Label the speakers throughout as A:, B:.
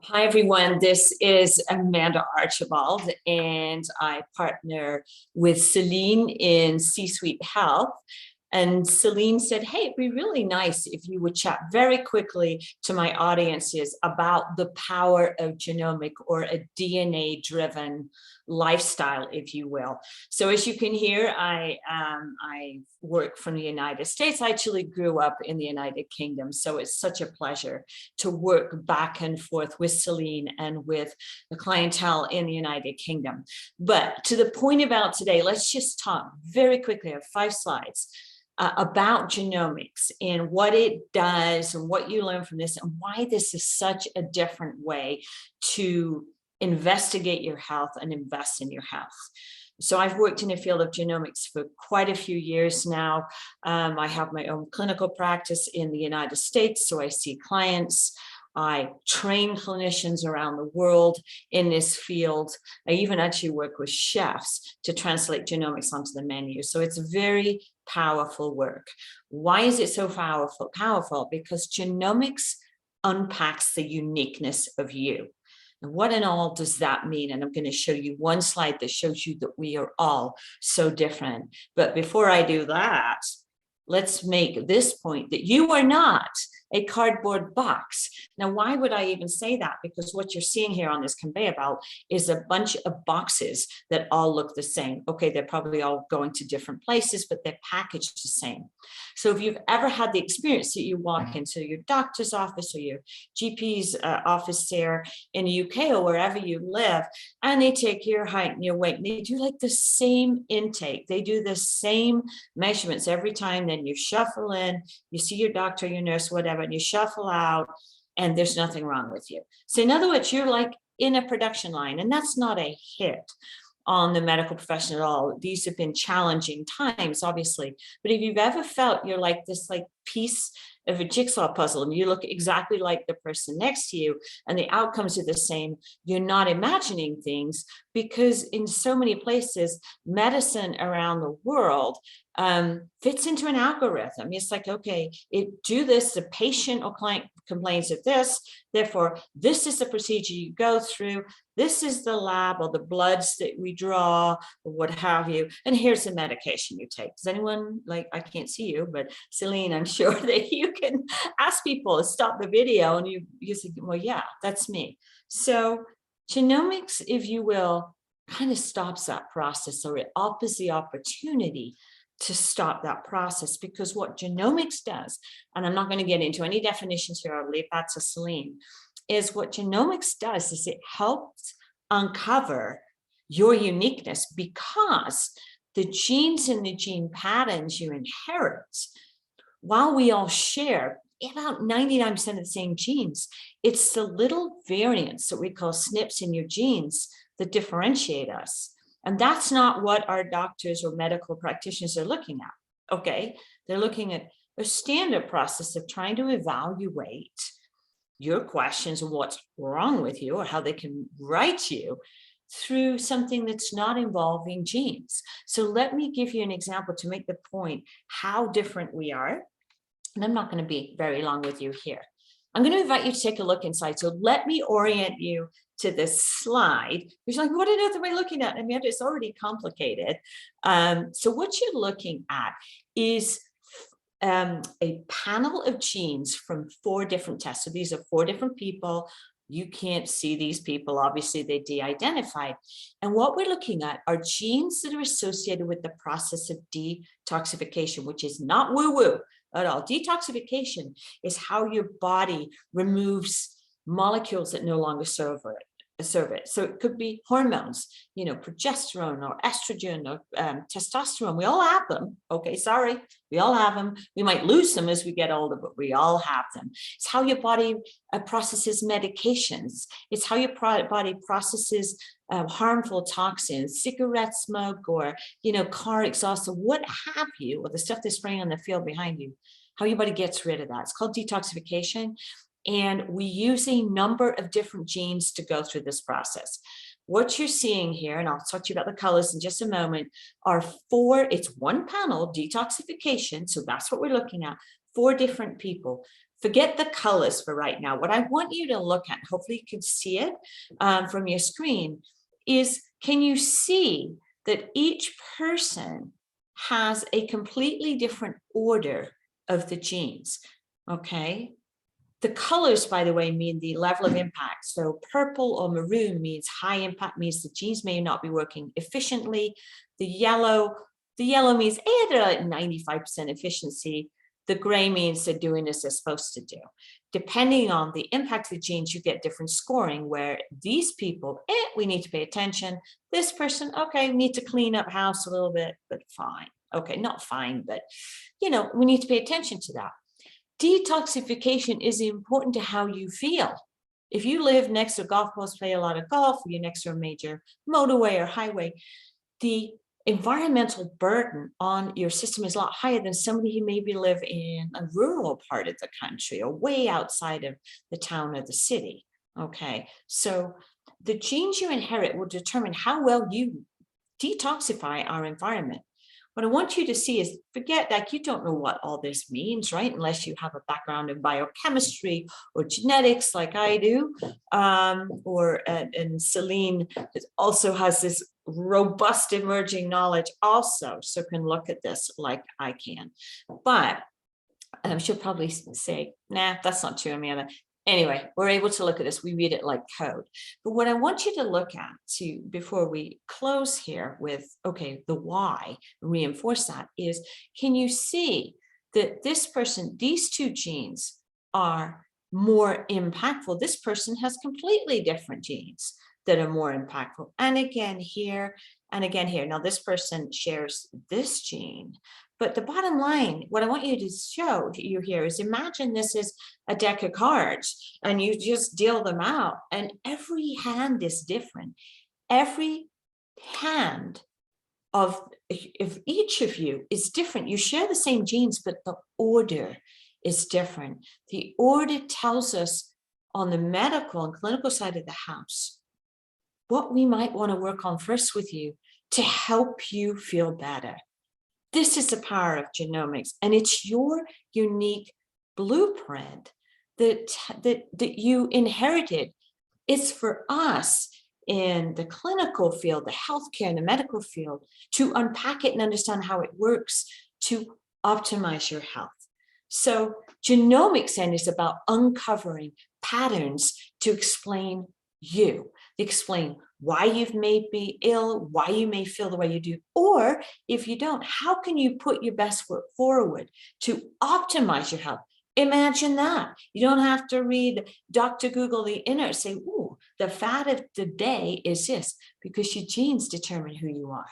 A: Hi, everyone. This is Amanda Archibald, and I partner with Celine in C-Suite Health. And Celine said, hey, it'd be really nice if you would chat very quickly to my audiences about the power of genomic or a DNA-driven lifestyle, if you will. So as you can hear, I work from the United States. I actually grew up in the United Kingdom. So it's such a pleasure to work back and forth with Celine and with the clientele in the United Kingdom. But to the point about today, let's just talk very quickly. I have 5 slides. About genomics and what it does and what you learn from this and why this is such a different way to investigate your health and invest in your health. So I've worked in the field of genomics for quite a few years now. I have my own clinical practice in the United States, so I see clients. I train clinicians around the world in this field. I even actually work with chefs to translate genomics onto the menu. So it's very powerful work. Why is it so powerful? Powerful because genomics unpacks the uniqueness of you. And what in all does that mean? And I'm going to show you one slide that shows you that we are all so different. But before I do that, let's make this point that you are not a cardboard box. Now, why would I even say that? Because what you're seeing here on this conveyor belt is a bunch of boxes that all look the same. Okay, they're probably all going to different places, but they're packaged the same. So if you've ever had the experience that you walk into your doctor's office or your GP's office there in the UK or wherever you live, and they take your height and your weight, and they do like the same intake. They do the same measurements every time. Then you shuffle in, you see your doctor, your nurse, whatever, and you shuffle out and there's nothing wrong with you. So in other words, you're like in a production line, and that's not a hit on the medical profession at all. These have been challenging times, obviously, but if you've ever felt you're like this piece of a jigsaw puzzle and you look exactly like the person next to you and the outcomes are the same, you're not imagining things, because in so many places, medicine around the world fits into an algorithm. It's like, okay, do this, the patient or client complains of this, therefore this is the procedure you go through, this is the lab or the bloods that we draw or what have you, and here's the medication you take. Does anyone, I can't see you, but Celine, I'm sure that you can ask people to stop the video and you say, well, yeah, that's me. So genomics, if you will, kind of stops that process, or it offers the opportunity to stop that process, because what genomics does, and I'm not going to get into any definitions here, I'll leave that to Celine, is what genomics does is it helps uncover your uniqueness, because the genes and the gene patterns you inherit, while we all share about 99% of the same genes, it's the little variants that we call SNPs in your genes that differentiate us. And that's not what our doctors or medical practitioners are looking at, okay? They're looking at a standard process of trying to evaluate your questions of what's wrong with you or how they can right you through something that's not involving genes. So let me give you an example to make the point how different we are. And I'm not going to be very long with you here. I'm going to invite you to take a look inside. So let me orient you to this slide. You're like, what on earth am I looking at? I mean, it's already complicated. So what you're looking at is a panel of genes from 4 different tests. So these are 4 different people. You can't see these people. Obviously, they de-identified. And what we're looking at are genes that are associated with the process of detoxification, which is not woo-woo at all. Detoxification is how your body removes molecules that no longer serve it. So it could be hormones, progesterone or estrogen or testosterone. We all have them. Okay, sorry, we all have them. We might lose them as we get older, but we all have them. It's how your body processes medications. It's how your body processes harmful toxins, cigarette smoke, or car exhaust, or what have you, or the stuff they're spraying on the field behind you. How your body gets rid of that. It's called detoxification. And we use a number of different genes to go through this process. What you're seeing here, and I'll talk to you about the colors in just a moment, are 4, it's one panel, detoxification, so that's what we're looking at, 4 different people. forget the colors for right now. What I want you to look at, hopefully you can see it from your screen, is can you see that each person has a completely different order of the genes, okay? The colors, by the way, mean the level of impact. So purple or maroon means high impact, means the genes may not be working efficiently. The yellow means they're like 95% efficiency. The gray means they're doing as they're supposed to do. Depending on the impact of the genes, you get different scoring, where these people, we need to pay attention. This person, okay, we need to clean up house a little bit, but fine. Okay, not fine, but we need to pay attention to that. Detoxification is important to how you feel. If you live next to a golf course, play a lot of golf, or you're next to a major motorway or highway, the environmental burden on your system is a lot higher than somebody who maybe live in a rural part of the country or way outside of the town or the city. Okay, so the genes you inherit will determine how well you detoxify our environment. What I want you to see is, forget that you don't know what all this means, right? Unless you have a background in biochemistry or genetics like I do, and Celine also has this robust emerging knowledge also, so can look at this like I can. But she'll probably say, nah, that's not true, Amanda. Anyway, we're able to look at this. We read it like code. But what I want you to look at before we close here with, okay, the why, reinforce that, is, can you see that this person, these two genes are more impactful? This person has completely different genes that are more impactful. And again here, and again here. Now this person shares this gene. But the bottom line, what I want you to show you here is, imagine this is a deck of cards and you just deal them out, and every hand is different. Every hand of each of you is different. You share the same genes, but the order is different. The order tells us on the medical and clinical side of the house what we might want to work on first with you to help you feel better. This is the power of genomics, and it's your unique blueprint that you inherited. It's for us in the clinical field, the healthcare and the medical field, to unpack it and understand how it works to optimize your health. So genomics then is about uncovering patterns to explain you, explain why you've may be ill, why you may feel the way you do, or if you don't, how can you put your best foot forward to optimize your health? Imagine that. You don't have to read Dr. Google the internet, say, ooh, the fad of the day is this, because your genes determine who you are.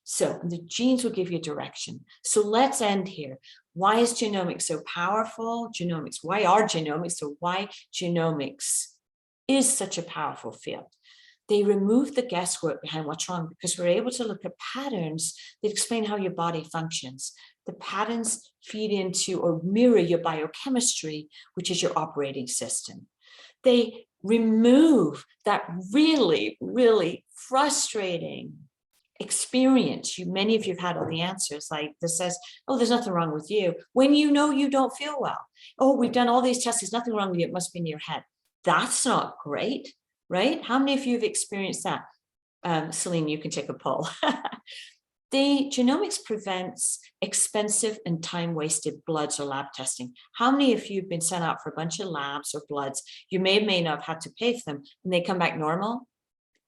A: So the genes will give you direction. So let's end here. Why is genomics so powerful? Genomics, why are genomics, so why genomics is such a powerful field? They remove the guesswork behind what's wrong, because we're able to look at patterns that explain how your body functions. The patterns feed into or mirror your biochemistry, which is your operating system. They remove that really, really frustrating experience. Many of you have had all the answers, like this says, oh, there's nothing wrong with you, when you know you don't feel well. Oh, we've done all these tests, there's nothing wrong with you, it must be in your head. That's not great, right? How many of you have experienced that? Celine, you can take a poll. The genomics prevents expensive and time-wasted bloods or lab testing. How many of you have been sent out for a bunch of labs or bloods? You may not have had to pay for them, and they come back normal?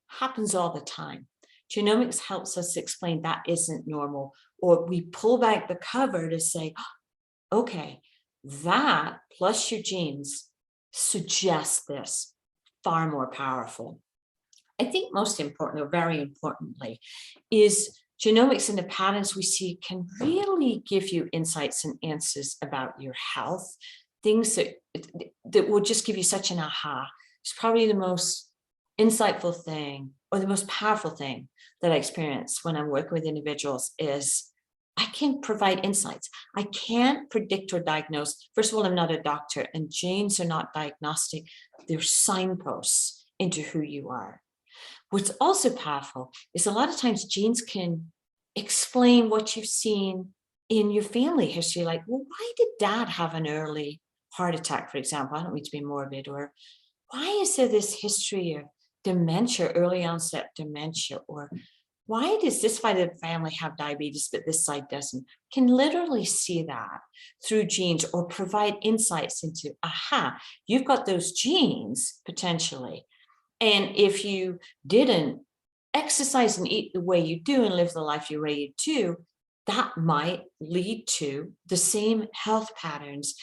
A: Happens all the time. Genomics helps us explain that isn't normal, or we pull back the cover to say, okay, that plus your genes suggest this, far more powerful. I think most important, or very importantly, is genomics and the patterns we see can really give you insights and answers about your health, things that will just give you such an aha. It's probably the most insightful thing, or the most powerful thing that I experience when I'm working with individuals, is I can provide insights. I can't predict or diagnose. First of all, I'm not a doctor, and genes are not diagnostic. They're signposts into who you are. What's also powerful is a lot of times genes can explain what you've seen in your family history. Like, well, why did dad have an early heart attack, for example. I don't mean to be morbid. Or why is there this history of dementia, early onset dementia? Or why does this side of the family have diabetes, but this side doesn't? Can literally see that through genes, or provide insights into, aha, you've got those genes potentially. And if you didn't exercise and eat the way you do and live the life you're ready to, that might lead to the same health patterns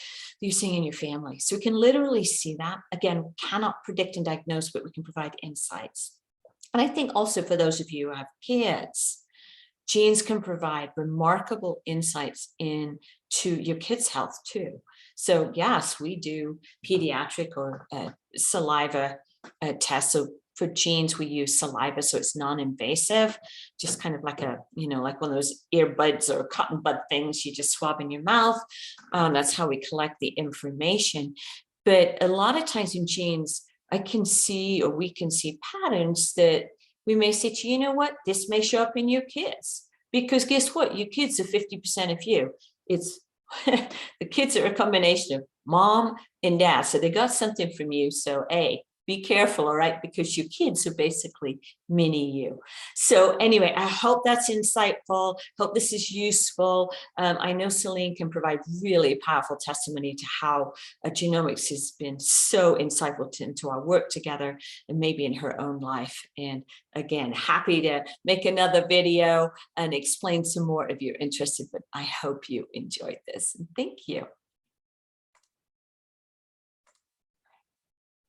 A: you're seeing in your family. So we can literally see that. Again, we cannot predict and diagnose, but we can provide insights. And I think also for those of you who have kids, genes can provide remarkable insights into your kids' health too. So yes, we do pediatric or saliva tests. So for genes, we use saliva, so it's non-invasive, just kind of like a, like one of those earbuds or cotton bud things you just swab in your mouth. That's how we collect the information. But a lot of times in genes, I can see, or we can see patterns that we may say to you know what, this may show up in your kids. Because guess what? Your kids are 50% of you. It's the kids are a combination of mom and dad. So they got something from you. So be careful, all right? Because your kids are basically mini you. So anyway, I hope that's insightful. Hope this is useful. I know Celine can provide really powerful testimony to how genomics has been so insightful into our work together and maybe in her own life. And again, happy to make another video and explain some more if you're interested, but I hope you enjoyed this. And thank you.